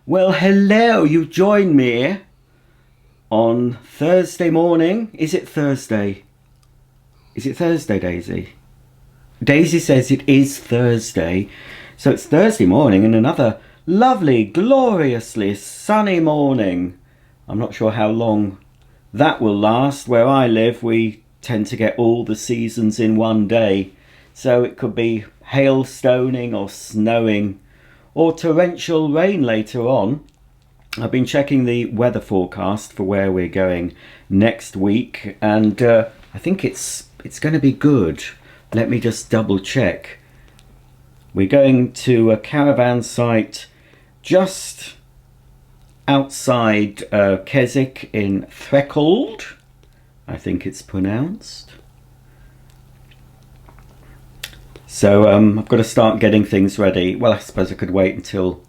Well, hello, you join me on Thursday morning. Is it Thursday? Is it Thursday, Daisy? Daisy says it is Thursday. So it's Thursday morning and another lovely, gloriously sunny morning. I'm not sure how long that will last. Where I live, we tend to get all the seasons in one day. So it could be hailstoning or snowing or torrential rain later on. I've been checking the weather forecast for where we're going next week, and I think it's going to be good. Let me just double check. We're going to a caravan site just outside Keswick in Threcold, I think it's pronounced. So I've got to start getting things ready. Well, I suppose I could wait until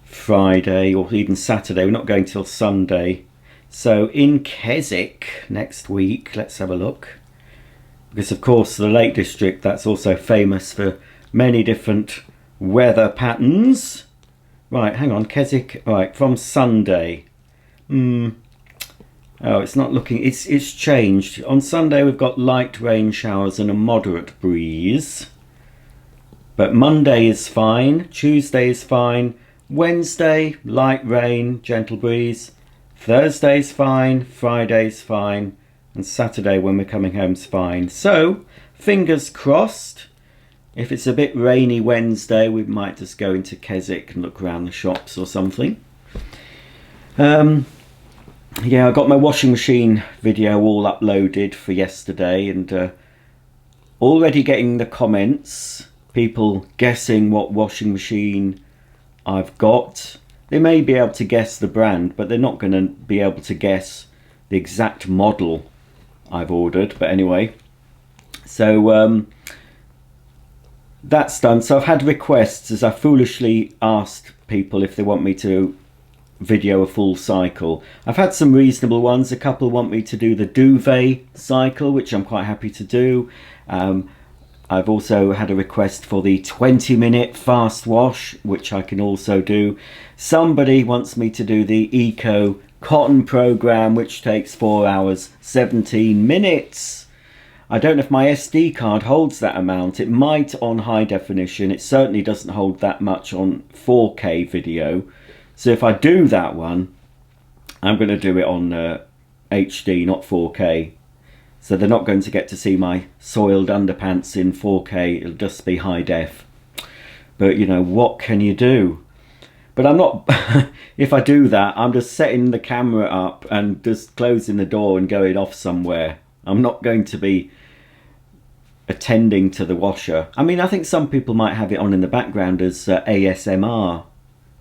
Friday or even Saturday. We're not going till Sunday. So in Keswick next week, let's have a look. Because of course the Lake District, that's also famous for many different weather patterns. Right, hang on, Keswick, right, from Sunday. Oh, it's not looking, it's changed. On Sunday we've got light rain showers and a moderate breeze. But Monday is fine, Tuesday is fine, Wednesday, light rain, gentle breeze, Thursday's fine, Friday's fine, and Saturday when we're coming home's fine. So, fingers crossed. If it's a bit rainy Wednesday, we might just go into Keswick and look around the shops or something. Yeah, I got my washing machine video all uploaded for yesterday, and already getting the comments. People guessing what washing machine I've got. They may be able to guess the brand, but they're not going to be able to guess the exact model I've ordered. But anyway, so that's done. So I've had requests, as I foolishly asked people if they want me to video a full cycle. I've had some reasonable ones. A couple want me to do the duvet cycle, which I'm quite happy to do. I've also had a request for the 20-minute fast wash, which I can also do. Somebody wants me to do the Eco Cotton program, which takes 4 hours 17 minutes. I don't know if my SD card holds that amount. It might on high definition. It certainly doesn't hold that much on 4K video. So if I do that one, I'm going to do it on HD, not 4K. So they're not going to get to see my soiled underpants in 4K. It'll just be high def. But you know, what can you do? But I'm not, if I do that, I'm just setting the camera up and just closing the door and going off somewhere. I'm not going to be attending to the washer. I mean, I think some people might have it on in the background as ASMR,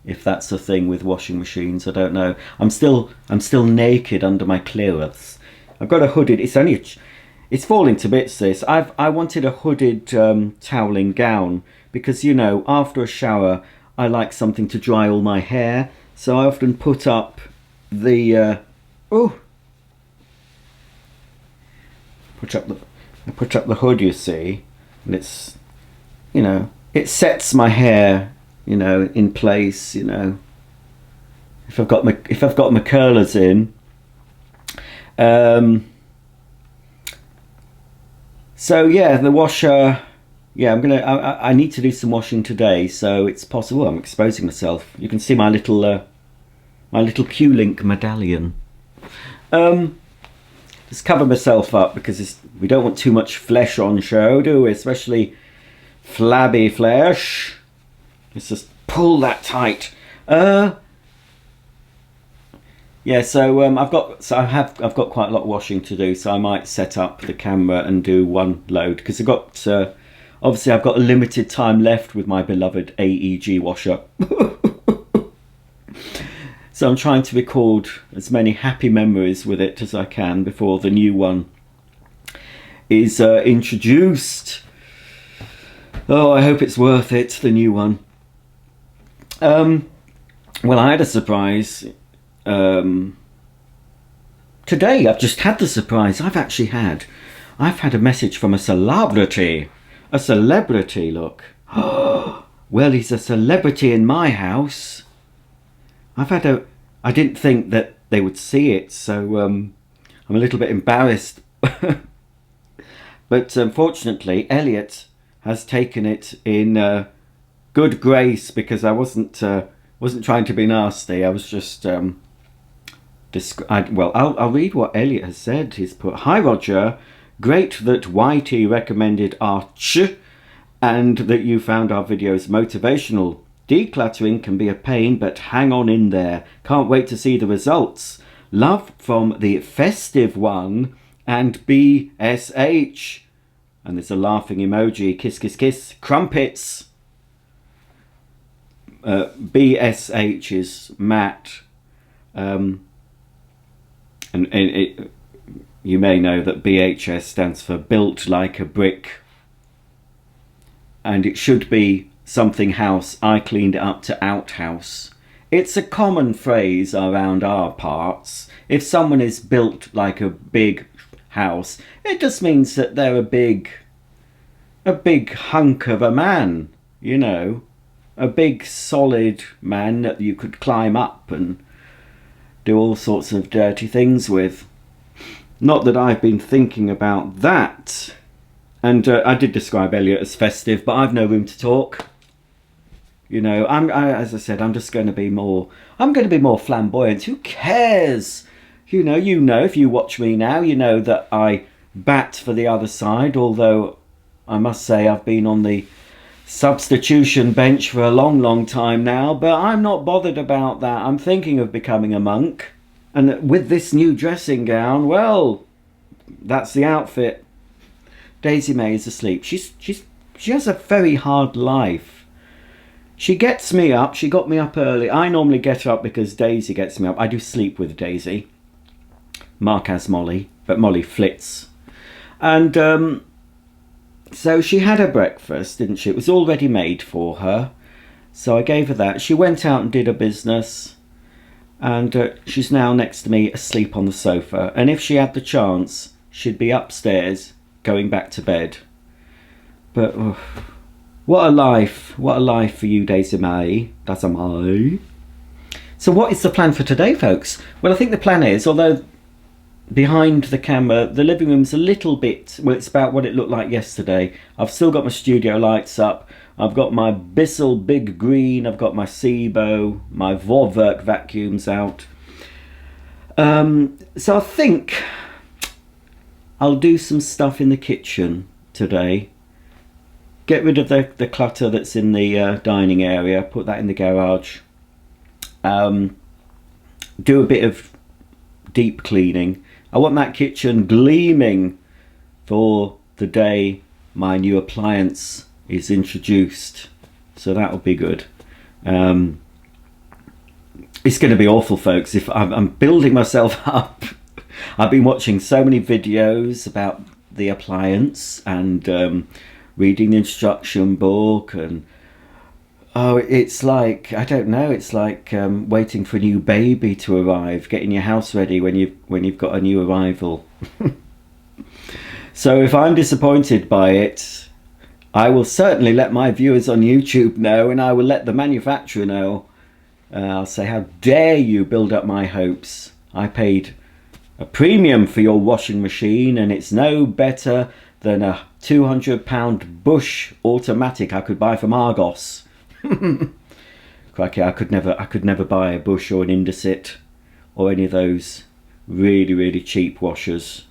if that's a thing with washing machines. I don't know. I'm still naked under my clothes. I've got a hooded, it's falling to bits, this. I wanted a hooded toweling gown because, you know, after a shower I like something to dry all my hair, so I often put up the put up the hood, you see, and it's, you know, it sets my hair, you know, in place, you know. If I've got my curlers in. So yeah, the washer, yeah, I need to do some washing today, so it's possible. I'm exposing myself. You can see my little Q-Link medallion. Just cover myself up because we don't want too much flesh on show, do we? Especially flabby flesh. Let's just pull that tight. Yeah, so I've got quite a lot of washing to do, so I might set up the camera and do one load because obviously I've got a limited time left with my beloved AEG washer. So I'm trying to record as many happy memories with it as I can before the new one is introduced. Oh, I hope it's worth it, the new one. Well, I had a surprise. Today I've just had the surprise. I've had a message from a celebrity. A celebrity, look. Well, he's a celebrity in my house. I didn't think that they would see it, so I'm a little bit embarrassed. But unfortunately, Elliot has taken it in good grace, because I wasn't trying to be nasty. I was just well, I'll read what Elliot has said. He's put, "Hi Roger, great that YT recommended Arch and that you found our videos motivational. Decluttering can be a pain, but hang on in there. Can't wait to see the results. Love from the festive one and BSH." And there's a laughing emoji. Kiss, kiss, kiss. Crumpets. BSH is Matt. And you may know that BHS stands for Built Like a Brick. And it should be something house. I cleaned it up to outhouse. It's a common phrase around our parts. If someone is built like a big house, it just means that they're a big hunk of a man, you know, a big solid man that you could climb up and do all sorts of dirty things with. Not that I've been thinking about that. And I did describe Elliot as festive, but I've no room to talk. You know, as I said, I'm just going to be more. I'm going to be more flamboyant. Who cares? You know. If you watch me now, you know that I bat for the other side. Although I must say I've been on the substitution bench for a long, long time now. But I'm not bothered about that. I'm thinking of becoming a monk, and with this new dressing gown, well, that's the outfit. Daisy May is asleep. She has a very hard life. She gets me up. She got me up early. I normally get up because Daisy gets me up. I do sleep with Daisy. Mark has Molly, but Molly flits. And so she had her breakfast, didn't she? It was already made for her. So I gave her that. She went out and did her business. And she's now next to me asleep on the sofa. And if she had the chance, she'd be upstairs going back to bed. But what a life for you, Daisy May. That's a May. So what is the plan for today, folks? Well, I think the plan is, although behind the camera the living room's a little bit, well, it's about what it looked like yesterday. I've still got my studio lights up. I've got my Bissell Big Green. I've got my Sebo, my Vorwerk vacuums out. So I think I'll do some stuff in the kitchen today. Get rid of the clutter that's in the dining area. Put that in the garage. Do a bit of deep cleaning. I want that kitchen gleaming for the day my new appliance is introduced. So that'll be good. It's going to be awful, folks. If I'm building myself up. I've been watching so many videos about the appliance and reading the instruction book, and it's like, I don't know, it's like waiting for a new baby to arrive, getting your house ready when you've got a new arrival. So if I'm disappointed by it, I will certainly let my viewers on YouTube know, and I will let the manufacturer know. I'll say, how dare you build up my hopes. I paid a premium for your washing machine, and it's no better than a £200 Bush automatic I could buy from Argos. Crikey, I could never buy a Bush or an Indesit or any of those really, really cheap washers.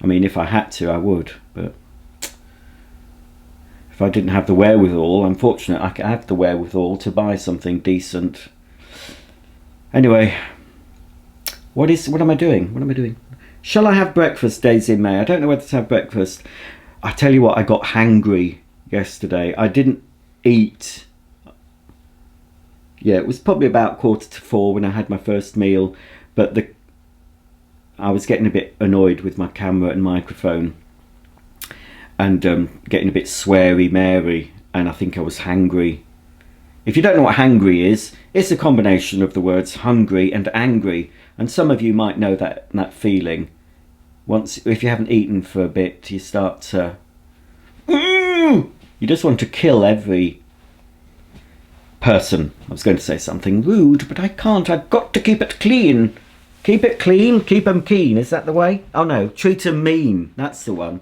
I mean, if I had to, I would, but if I didn't have the wherewithal, I'm fortunate I have the wherewithal to buy something decent. Anyway, what am I doing? Shall I have breakfast, Daisy May? I don't know whether to have breakfast. I tell you what, I got hangry yesterday. I didn't eat. Yeah, it was probably about 3:45 when I had my first meal, but I was getting a bit annoyed with my camera and microphone, and getting a bit sweary Mary, and I think I was hangry. If you don't know what hangry is, it's a combination of the words hungry and angry, and some of you might know that feeling. If you haven't eaten for a bit, you start to... You just want to kill person. I was going to say something rude, but I can't. I've got to keep it clean. Keep it clean, keep 'em keen. Is that the way? Oh no, treat 'em mean. That's the one.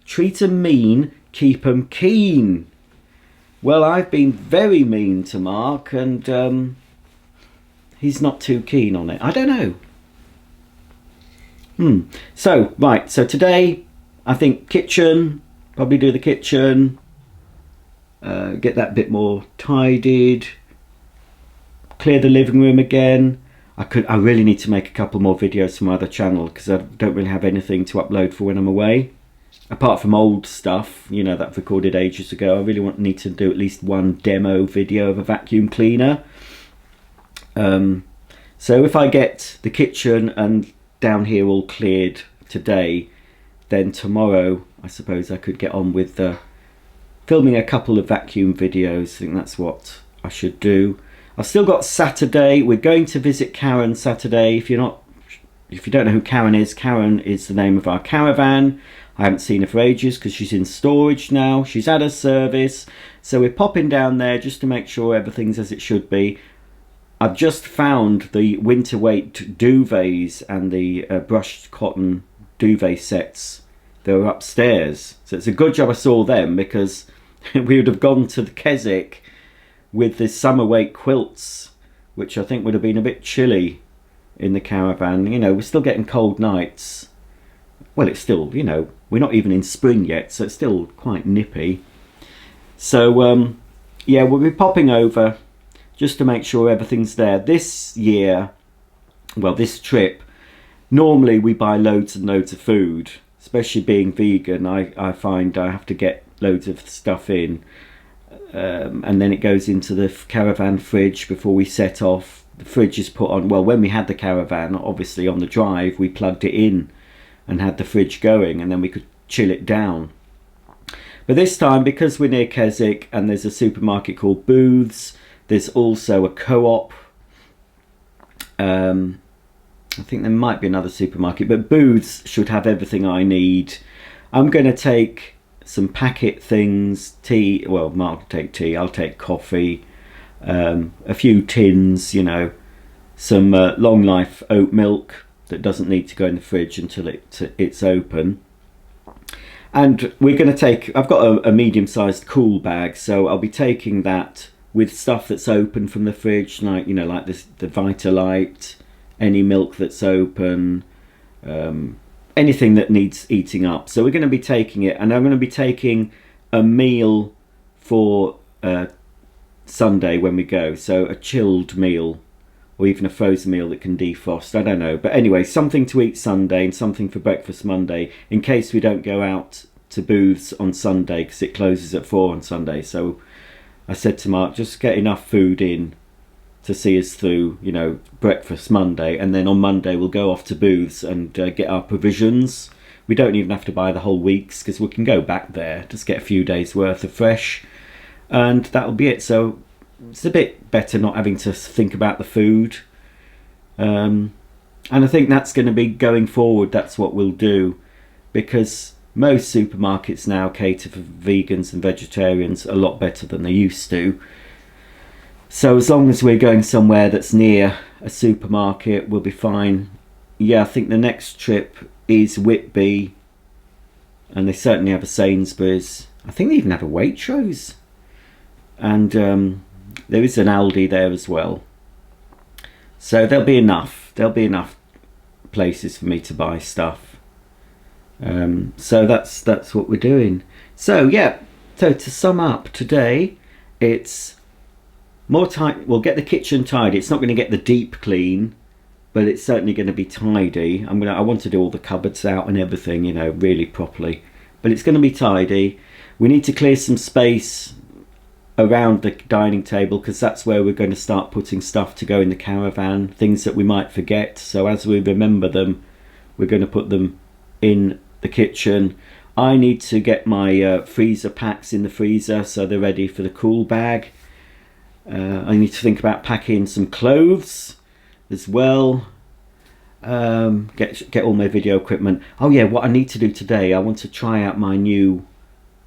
Treat 'em mean, keep 'em keen. Well, I've been very mean to Mark, and he's not too keen on it. I don't know. So, right, so today, I think kitchen, probably do the kitchen, get that bit more tidied, clear the living room again. I really need to make a couple more videos for my other channel because I don't really have anything to upload for when I'm away. Apart from old stuff, you know, that I've recorded ages ago. I really need to do at least one demo video of a vacuum cleaner. So if I get the kitchen and down here all cleared today, then tomorrow I suppose I could get on with filming a couple of vacuum videos. I think that's what I should do. I've still got Saturday. We're going to visit Karen Saturday. If you don't know who Karen is the name of our caravan. I haven't seen her for ages because she's in storage now. She's at her service, so we're popping down there just to make sure everything's as it should be. I've just found the winter weight duvets and the brushed cotton duvet sets. They were upstairs, so it's a good job I saw them because we would have gone to the Keswick with the summer weight quilts, which I think would have been a bit chilly in the caravan. You know, we're still getting cold nights. Well, it's still, you know, we're not even in spring yet, so it's still quite nippy. So yeah, we'll be popping over just to make sure everything's there. This year, well, this trip, normally we buy loads and loads of food, especially being vegan. I find I have to get loads of stuff in, and then it goes into the caravan fridge before we set off. The fridge is put on, well, when we had the caravan, obviously on the drive, we plugged it in and had the fridge going, and then we could chill it down. But this time, because we're near Keswick and there's a supermarket called Booths, there's also a co-op. I think there might be another supermarket, but Booths should have everything I need. I'm going to take some packet things, tea. Well, Mark will take tea, I'll take coffee, a few tins, you know, some long life oat milk that doesn't need to go in the fridge until it's open. And we're going to take, I've got a medium-sized cool bag, so I'll be taking that with stuff that's open from the fridge, like, you know, like this, the Vitalite, any milk that's open, anything that needs eating up. So we're going to be taking it, and I'm going to be taking a meal for Sunday when we go, so a chilled meal, or even a frozen meal that can defrost, I don't know. But anyway, something to eat Sunday and something for breakfast Monday, in case we don't go out to Booths on Sunday, because it closes at 4 on Sunday. So I said to Mark, just get enough food in to see us through, you know, breakfast Monday, and then on Monday we'll go off to Booths and get our provisions. We don't even have to buy the whole week's, because we can go back there, just get a few days worth of fresh, and that'll be it. So it's a bit better not having to think about the food, and I think that's going to be going forward. That's what we'll do, because most supermarkets now cater for vegans and vegetarians a lot better than they used to. So as long as we're going somewhere that's near a supermarket, we'll be fine. Yeah, I think the next trip is Whitby, and they certainly have a Sainsbury's. I think they even have a Waitrose, and there is an Aldi there as well. So there'll be enough places for me to buy stuff. So that's what we're doing. So yeah, so to sum up today, it's more tight. We'll get the kitchen tidy. It's not going to get the deep clean, but it's certainly going to be tidy. I want to do all the cupboards out and everything, you know, really properly. But it's going to be tidy. We need to clear some space around the dining table, because that's where we're going to start putting stuff to go in the caravan, things that we might forget. So as we remember them, we're going to put them in the kitchen. I need to get my freezer packs in the freezer so they're ready for the cool bag. I need to think about packing some clothes as well. Get all my video equipment. Oh yeah, what I need to do today, I want to try out my new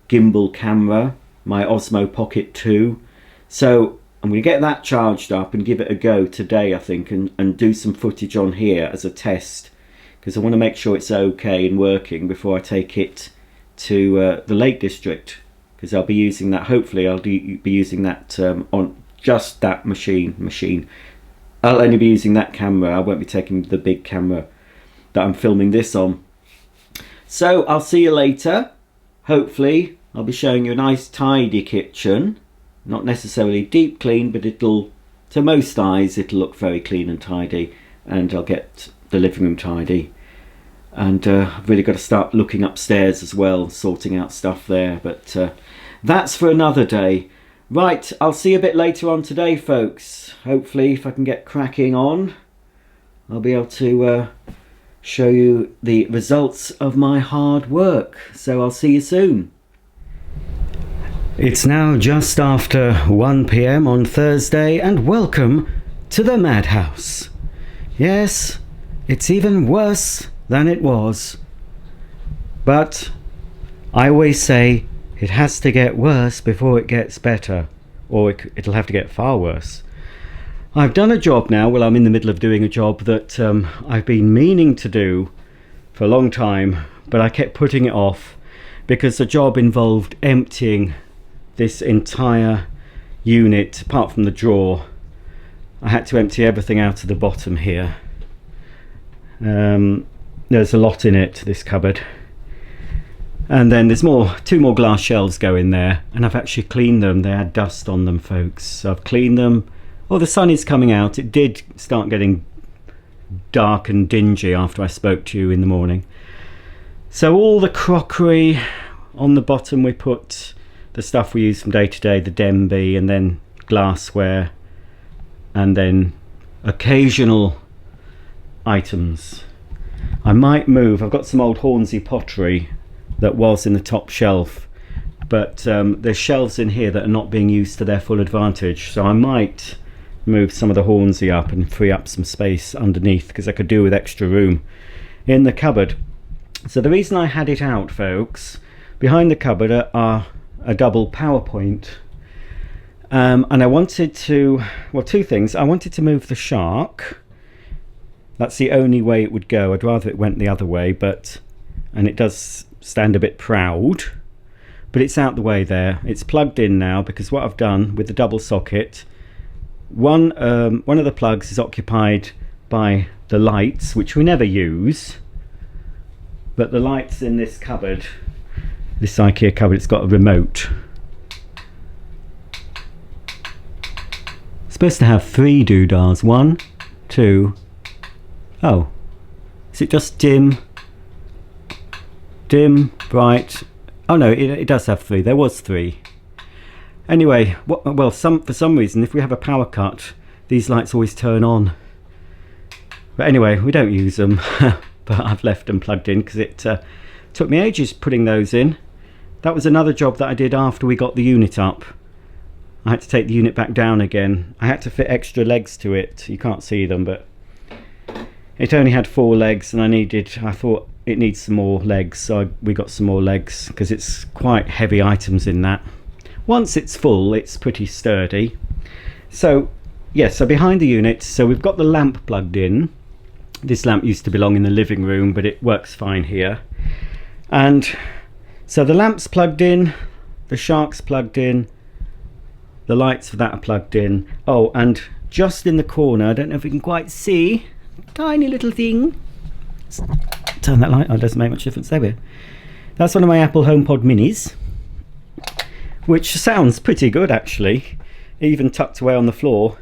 gimbal camera, my Osmo Pocket 2. So I'm going to get that charged up and give it a go today, I think, and do some footage on here as a test, because I want to make sure it's okay and working before I take it to the Lake District, because I'll be using that. Hopefully I'll be using that on just that machine. I'll only be using that camera. I won't be taking the big camera that I'm filming this on. So I'll see you later. Hopefully I'll be showing you a nice tidy kitchen. Not necessarily deep clean, but it'll, to most eyes, it'll look very clean and tidy, and I'll get the living room tidy. And I've really got to start looking upstairs as well, sorting out stuff there, but that's for another day. Right, I'll see you a bit later on today, folks. Hopefully, if I can get cracking on, I'll be able to show you the results of my hard work. So I'll see you soon. It's now just after 1 PM on Thursday, and welcome to the madhouse. Yes, it's even worse than it was. But I always say it has to get worse before it gets better, or it'll have to get far worse. I've done a job now, well, I'm in the middle of doing a job that I've been meaning to do for a long time, but I kept putting it off because the job involved emptying this entire unit, apart from the drawer. I had to empty everything out of the bottom here. There's a lot in it, this cupboard. And then there's two more glass shelves go in there, and I've actually cleaned them. They had dust on them, folks. So I've cleaned them. Oh, the sun is coming out. It did start getting dark and dingy after I spoke to you in the morning. So all the crockery on the bottom, we put the stuff we use from day to day, the Denby, and then glassware, and then occasional items. I might move. I've got some old Hornsey pottery that was in the top shelf, but there's shelves in here that are not being used to their full advantage, so I might move some of the Hornsey up and free up some space underneath, because I could do with extra room in the cupboard. So the reason I had it out, folks, behind the cupboard are a double PowerPoint, and I wanted to, well, two things. I wanted to move the shark. That's the only way it would go. I'd rather it went the other way, and it does stand a bit proud, but it's out the way there. It's plugged in now, because what I've done with the double socket, one of the plugs is occupied by the lights, which we never use, but the lights in this cupboard, this IKEA cupboard, it's got a remote. It's supposed to have 3 doodahs. 1, 2. Oh, is it just dim, bright? Oh no, it does have 3. There was 3. Anyway, well, for some reason, if we have a power cut, these lights always turn on. But anyway, we don't use them. But I've left them plugged in because it took me ages putting those in. That was another job that I did after we got the unit up. I had to take the unit back down again. I had to fit extra legs to it. You can't see them, but it only had 4 legs, and I thought it needs some more legs, so we got some more legs, because it's quite heavy items in that. Once it's full, it's pretty sturdy. So yeah, so behind the unit, so we've got the lamp plugged in. This lamp used to belong in the living room, but it works fine here. And so the lamp's plugged in, the shark's plugged in, the lights for that are plugged in. Oh, and just in the corner, I don't know if you can quite see, tiny little thing. Turn that light on, it doesn't make much difference. There we go. That's one of my Apple HomePod minis, which sounds pretty good actually, even tucked away on the floor.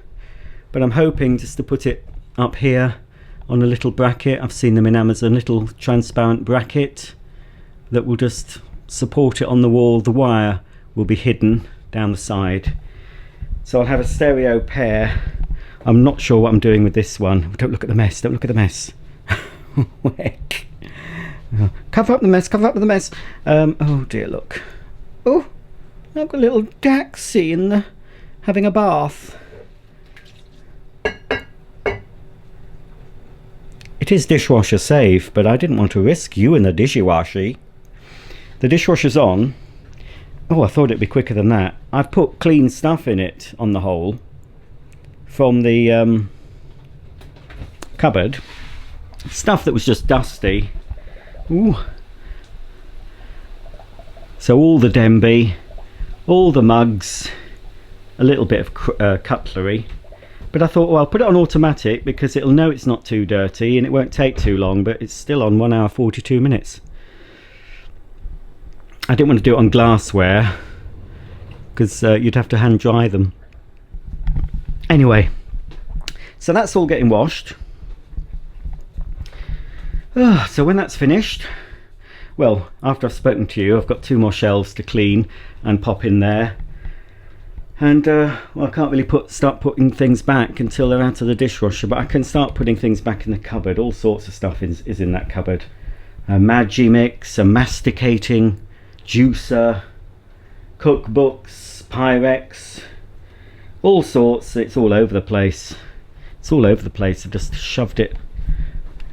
But I'm hoping just to put it up here on a little bracket. I've seen them in Amazon, little transparent bracket that will just support it on the wall. The wire will be hidden down the side. So I'll have a stereo pair. I'm not sure what I'm doing with this one. Don't look at the mess, don't look at the mess. Cover up the mess, cover up the mess. Oh dear, look. Oh, I've got a little Daxi in the having a bath. It is dishwasher safe, but I didn't want to risk you in the dishwasher. The dishwasher's on. Oh, I thought it'd be quicker than that. I've put clean stuff in it on the whole. from the cupboard. Stuff that was just dusty. Ooh. So all the Denby, all the mugs, a little bit of cutlery. But I thought, well, I'll put it on automatic because it'll know it's not too dirty and it won't take too long, but it's still on 1 hour 42 minutes. I didn't want to do it on glassware because you'd have to hand dry them. Anyway, so that's all getting washed. So when that's finished, well, after I've spoken to you, I've got 2 more shelves to clean and pop in there. And well, I can't really start putting things back until they're out of the dishwasher, but I can start putting things back in the cupboard. All sorts of stuff is in that cupboard. A Magimix, a masticating juicer, cookbooks, Pyrex, all sorts. It's all over the place. It's all over the place. I've just shoved it.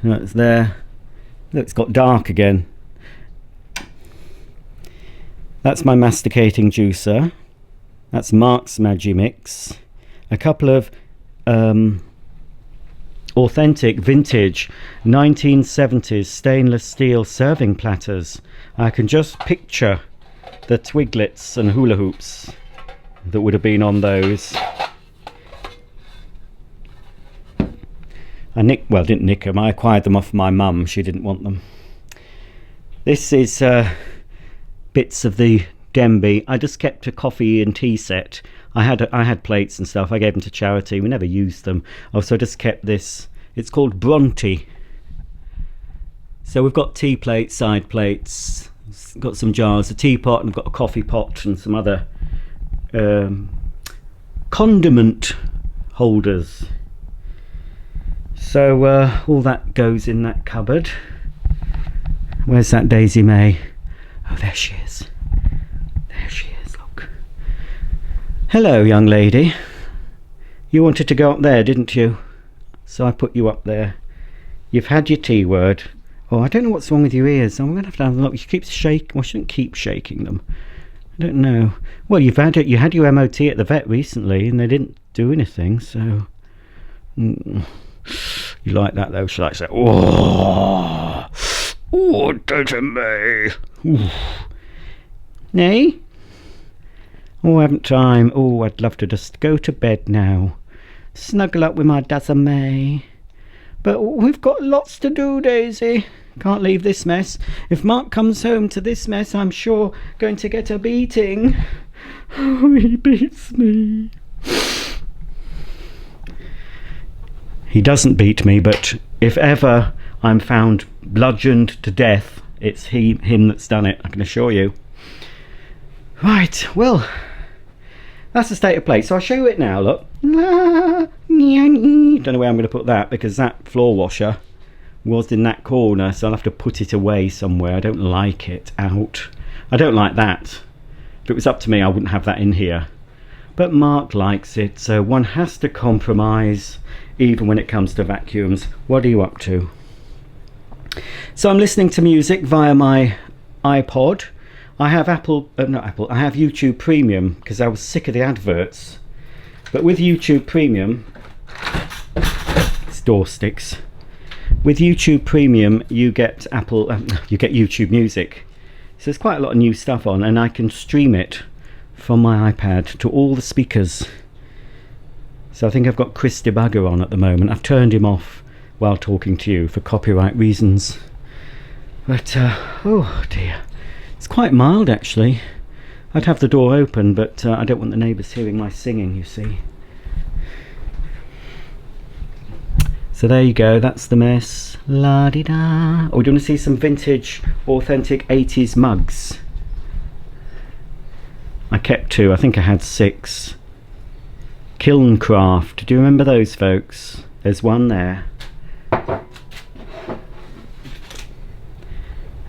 You know, it's there. Look, it's got dark again. That's my masticating juicer. That's Mark's Magimix. A couple of authentic vintage 1970s stainless steel serving platters. I can just picture the twiglets and hula hoops that would have been on those. I didn't nick them. I acquired them off my mum. She didn't want them. This is bits of the Denby. I just kept a coffee and tea set. I had plates and stuff. I gave them to charity. We never used them. Oh, so I just kept this. It's called Bronte. So we've got tea plates, side plates. Got some jars, a teapot, and I've got a coffee pot and some other condiment holders. So all that goes in that cupboard. Where's that Daisy May? Oh, there she is. There she is, look. Hello, young lady. You wanted to go up there, didn't you? So I put you up there. You've had your T word. Oh, I don't know what's wrong with your ears. I'm going to have a look. You keep shaking. Well, I shouldn't keep shaking them. I don't know. Well, you had your MOT at the vet recently and they didn't do anything, so... You like that, though? Shall I say, oh, Daisy May. Nay? Oh, I haven't time. Oh, I'd love to just go to bed now. Snuggle up with my Daisy May. But we've got lots to do, Daisy. Can't leave this mess. If Mark comes home to this mess, I'm sure going to get a beating. Oh, he beats me. He doesn't beat me, but if ever I'm found bludgeoned to death, it's him that's done it, I can assure you. Right, well, that's the state of play. So I'll show you it now, look. Don't know where I'm going to put that, because that floor washer was in that corner, so I'll have to put it away somewhere. I don't like it out. I don't like that. If it was up to me, I wouldn't have that in here. But Mark likes it, so one has to compromise, even when it comes to vacuums. What are you up to? So I'm listening to music via my iPod. I have I have YouTube Premium, because I was sick of the adverts. But with YouTube Premium, it's door sticks. With YouTube Premium, you get you get YouTube Music. So there's quite a lot of new stuff on, and I can stream it from my iPad to all the speakers. So I think I've got Chris Debugger on at the moment. I've turned him off while talking to you for copyright reasons. But, oh dear. It's quite mild, actually. I'd have the door open, but I don't want the neighbours hearing my singing, you see. So there you go, that's the mess. La-di-da. Oh, do you want to see some vintage, authentic 80s mugs? I kept 2, I think I had 6. Kilncraft, do you remember those, folks? There's one there.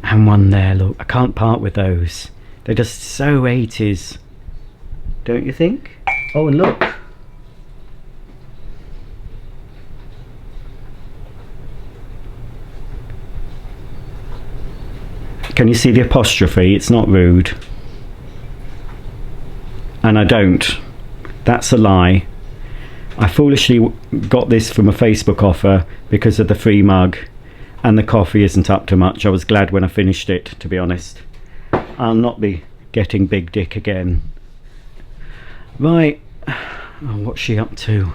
And one there, look. I can't part with those. They're just so 80s. Don't you think? Oh, and look. Can you see the apostrophe? It's not rude. And I don't. That's a lie. I foolishly got this from a Facebook offer because of the free mug, and the coffee isn't up to much. I was glad when I finished it, to be honest. I'll not be getting Big Dick again. Right, oh, what's she up to?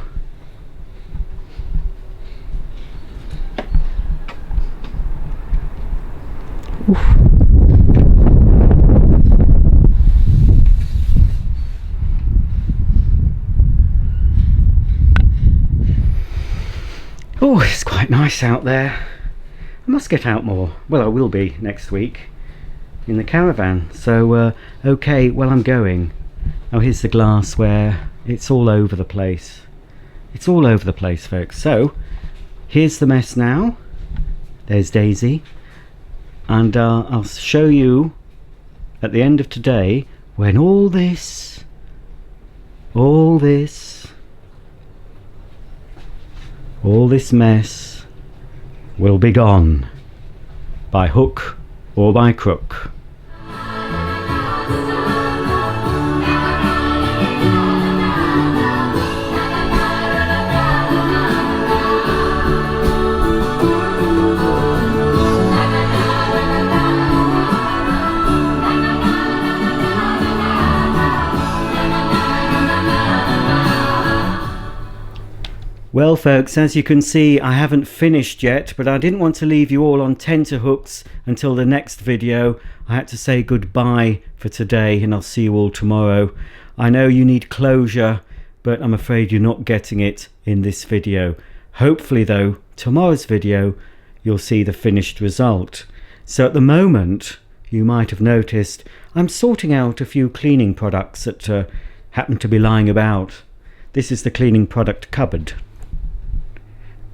Oof. Oh, it's quite nice out there. I must get out more. Well, I will be next week in the caravan. So, okay, well, I'm going. Oh, here's the glassware. It's all over the place. It's all over the place, folks. So, here's the mess now. There's Daisy. And I'll show you at the end of today when all this mess will be gone, by hook or by crook. Well folks, as you can see, I haven't finished yet, but I didn't want to leave you all on tenterhooks until the next video. I had to say goodbye for today, and I'll see you all tomorrow. I know you need closure, but I'm afraid you're not getting it in this video. Hopefully though, tomorrow's video, you'll see the finished result. So at the moment, you might have noticed, I'm sorting out a few cleaning products that happen to be lying about. This is the cleaning product cupboard.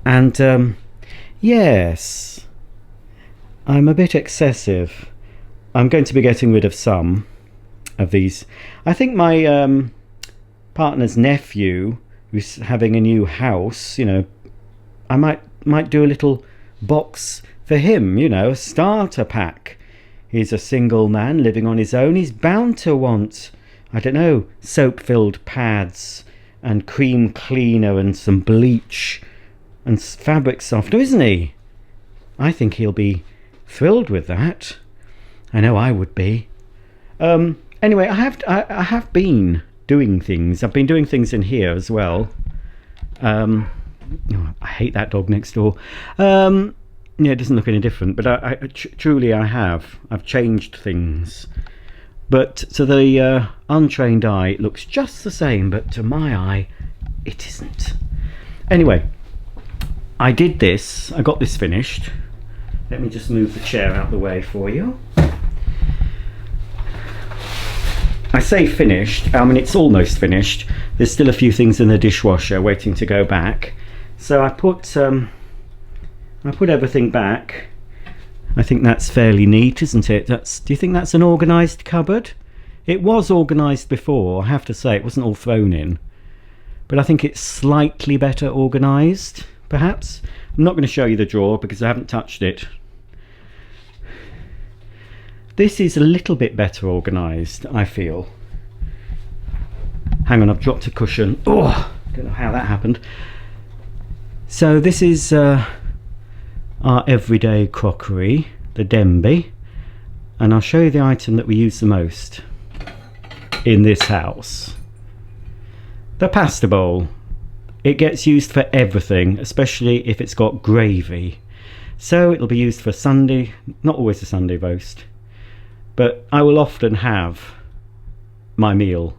And yes, I'm a bit excessive. I'm going to be getting rid of some of these. I think my partner's nephew, who's having a new house, you know, I might do a little box for him, you know, a starter pack. He's a single man living on his own. He's bound to want, I don't know, soap-filled pads and cream cleaner and some bleach and fabric softener, isn't he? I think he'll be thrilled with that. I know I would be. Anyway, I have been doing things. I've been doing things in here as well. Oh, I hate that dog next door. Yeah, it doesn't look any different, but truly I have. I've changed things. But to the untrained eye, it looks just the same, but to my eye, it isn't. Anyway, I did this. I got this finished. Let me just move the chair out the way for you. I say finished, I mean it's almost finished. There's still a few things in the dishwasher waiting to go back. So I put everything back. I think that's fairly neat, isn't it? Do you think that's an organised cupboard? It was organised before, I have to say. It wasn't all thrown in. But I think it's slightly better organised, perhaps. I'm not going to show you the drawer because I haven't touched it. This is a little bit better organised, I feel. Hang on, I've dropped a cushion. Oh, don't know how that happened. So this is our everyday crockery, the Denby, and I'll show you the item that we use the most in this house. The pasta bowl. It gets used for everything, especially if it's got gravy. So it'll be used for Sunday, not always a Sunday roast, but I will often have my meal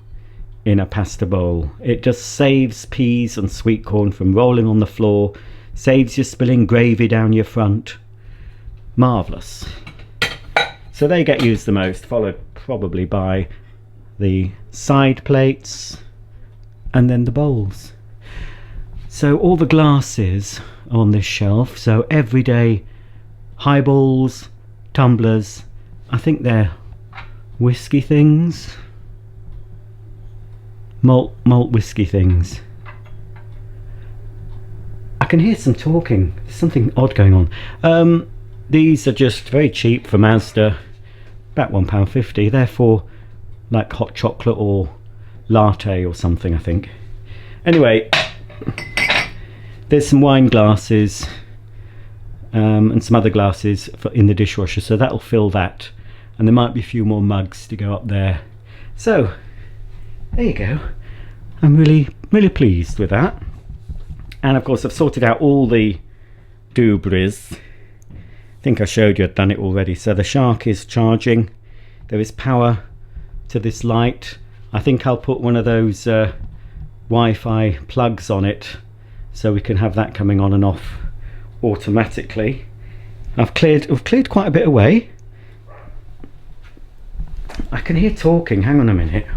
in a pasta bowl. It just saves peas and sweet corn from rolling on the floor, saves you spilling gravy down your front. Marvellous. So they get used the most, followed probably by the side plates and then the bowls. So all the glasses on this shelf, so everyday highballs, tumblers, I think they're whiskey things, malt whiskey things. I can hear some talking. There's something odd going on. These are just very cheap from Asda, about £1.50. They're for like hot chocolate or latte or something, I think. Anyway, There's some wine glasses and some other glasses in the dishwasher, so that'll fill that, and there might be a few more mugs to go up there. So there you go. I'm really pleased with that. And of course I've sorted out all the dooblies. I think I showed you I'd done it already. So the Shark is charging. There is power to this light. I think I'll put one of those Wi-Fi plugs on it so we can have that coming on and off automatically. I've cleared quite a bit away. I can hear talking. Hang on a minute.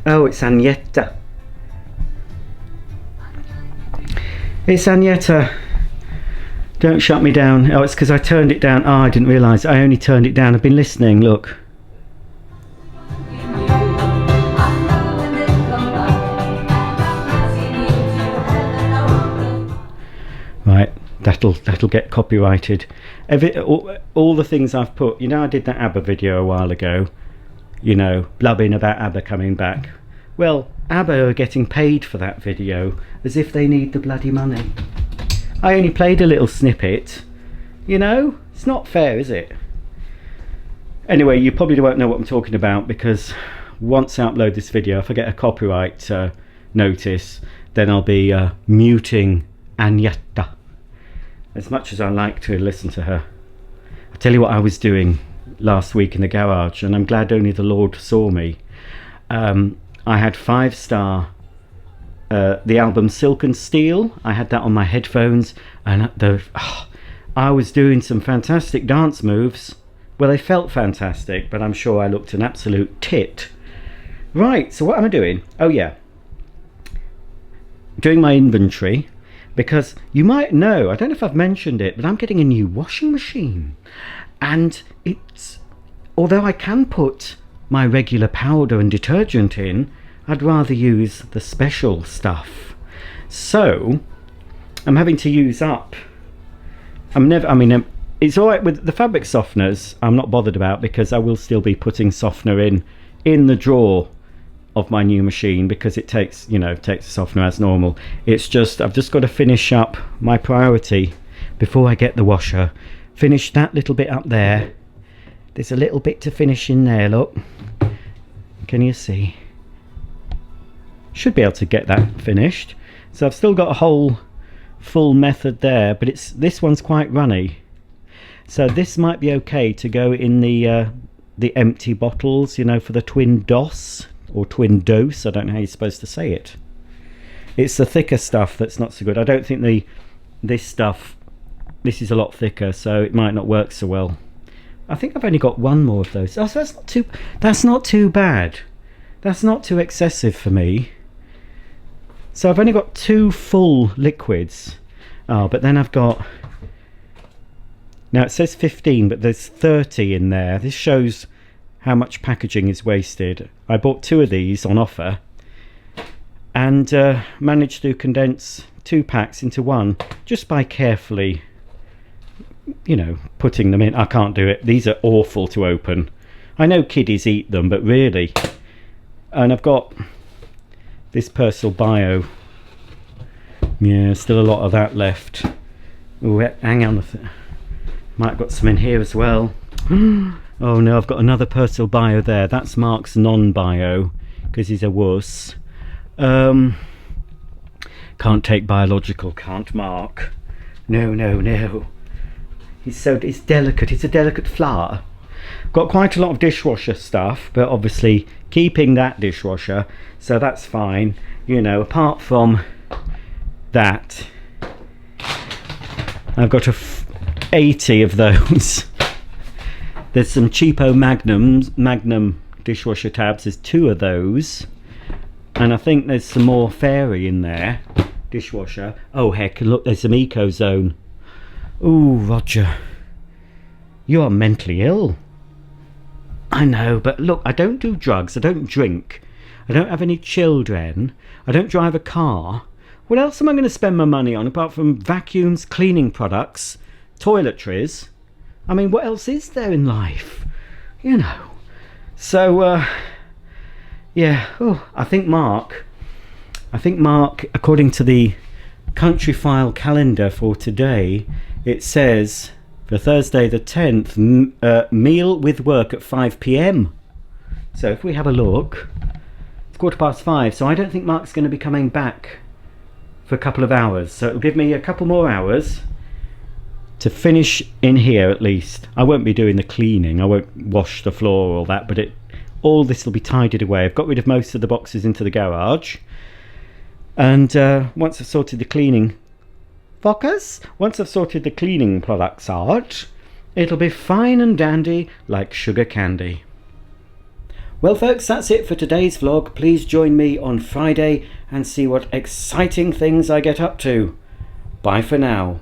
Oh, it's Agnetta. It's Agnetta. Don't shut me down. Oh, it's because I turned it down. Oh, I didn't realise. I only turned it down. I've been listening. Look. Right, that'll get copyrighted. All the things I've put, you know, I did that ABBA video a while ago, you know, blubbing about ABBA coming back. Well, ABBA are getting paid for that video, as if they need the bloody money. I only played a little snippet, you know, it's not fair, is it? Anyway, you probably won't know what I'm talking about, because once I upload this video, if I get a copyright notice, then I'll be muting Agnetta. As much as I like to listen to her. I'll tell you what I was doing last week in the garage, and I'm glad only the Lord saw me. I had 5-star the album Silk and Steel. I had that on my headphones, and I was doing some fantastic dance moves. Well, they felt fantastic, but I'm sure I looked an absolute tit. Right, so what am I doing? Oh yeah, doing my inventory. Because you might know, I don't know if I've mentioned it, but I'm getting a new washing machine. And it's, although I can put my regular powder and detergent in, I'd rather use the special stuff. So I'm having to use up, it's alright with the fabric softeners. I'm not bothered about, because I will still be putting softener in the drawer of my new machine, because it takes, you know, takes the softener as normal. It's just, I've just got to finish up my priority before I get the washer. Finish that little bit up there. There's a little bit to finish in there, look. Can you see? Should be able to get that finished. So I've still got a whole full method there, but this one's quite runny. So this might be okay to go in the empty bottles, you know, for the twin DOS. Or twin dose, I don't know how you're supposed to say it. It's the thicker stuff that's not so good. I don't think this is a lot thicker, so it might not work so well. I think I've only got one more of those. Oh, so that's not too bad. That's not too excessive for me. So I've only got 2 full liquids. Oh, but then I've got, now it says 15, but there's 30 in there. This shows how much packaging is wasted. I bought 2 of these on offer, and managed to condense 2 packs into one just by carefully, you know, putting them in. I can't do it. These are awful to open. I know kiddies eat them, but really. And I've got this Persil Bio. Yeah, still a lot of that left. Oh, hang on. Might have got some in here as well. Oh no, I've got another Persil Bio there. That's Mark's non-bio, because he's a wuss. Can't take biological, can't Mark. No. He's delicate. He's a delicate flower. Got quite a lot of dishwasher stuff, but obviously keeping that dishwasher, so that's fine. You know, apart from that, I've got 80 of those. There's some cheapo Magnum dishwasher tabs. There's 2 of those. And I think there's some more Fairy in there. Dishwasher. Oh heck, look, there's some EcoZone. Ooh, Roger. You are mentally ill. I know, but look, I don't do drugs. I don't drink. I don't have any children. I don't drive a car. What else am I going to spend my money on apart from vacuums, cleaning products, toiletries? I mean, what else is there in life? You know. So, yeah. Oh, I think Mark I think Mark, according to the country file calendar for today, it says for Thursday the 10th, meal with work at 5 p.m. So if we have a look, it's 5:15, so I don't think Mark's going to be coming back for a couple of hours. So it'll give me a couple more hours to finish in here at least. I won't be doing the cleaning, I won't wash the floor or all that, but all this will be tidied away. I've got rid of most of the boxes into the garage. And once I've sorted the cleaning once I've sorted the cleaning products out, it'll be fine and dandy like sugar candy. Well folks, that's it for today's vlog. Please join me on Friday and see what exciting things I get up to. Bye for now.